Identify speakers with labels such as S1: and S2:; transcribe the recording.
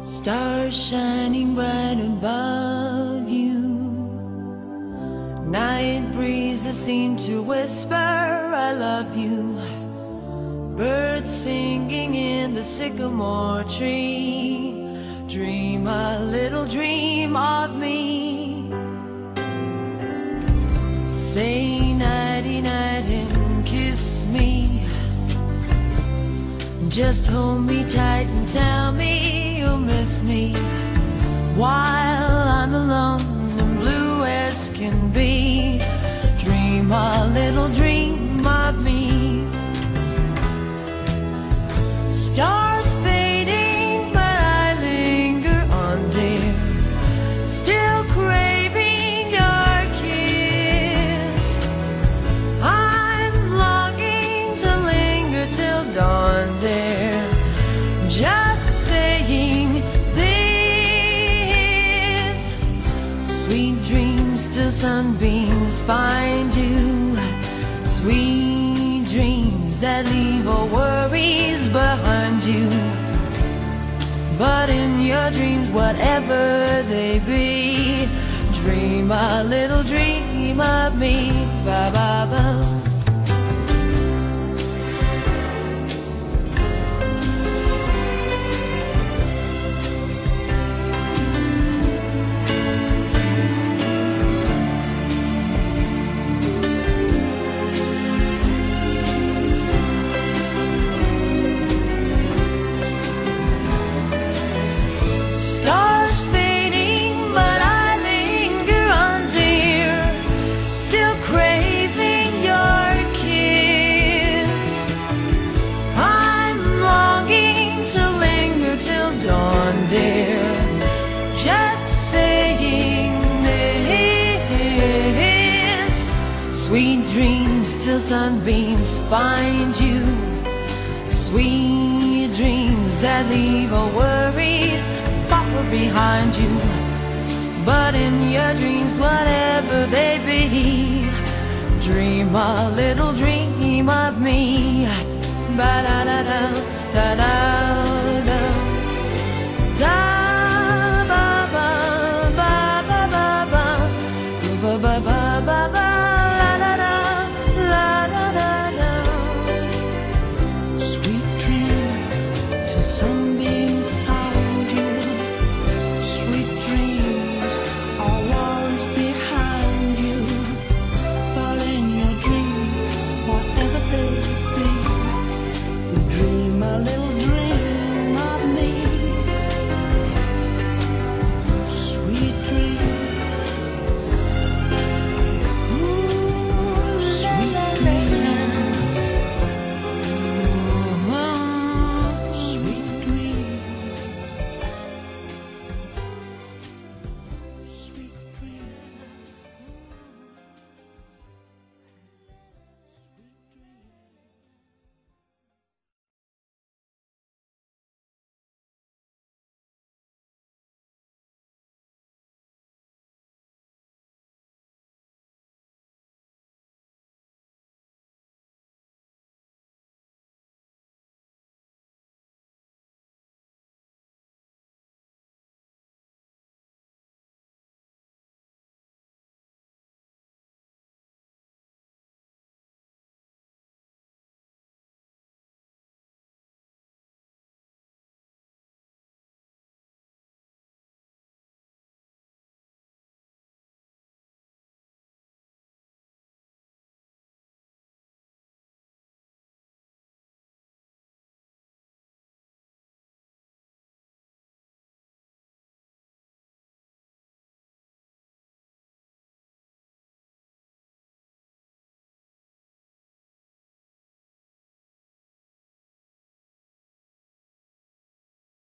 S1: Stars shining bright above you. Night breezes seem to whisper, I love you. Birds singing in the sycamore tree. Dream a little dream of me. Say nighty night and kiss me. Just hold me tight and tell me you'll miss me while I'm alone and blue as can be. Dream a little dream of me. Stars fading, but I linger on, dear, still craving your kiss. I'm longing to linger till dawn, dear, just saying this. Sweet dreams till sunbeams find you. Sweet dreams that leave all worries behind you. But in your dreams, whatever they be, dream a little dream of me. Ba ba ba. Sweet dreams till sunbeams find you. Sweet dreams that leave all worries far behind you. But in your dreams, whatever they be, dream a little dream of me. Ba da da da da da.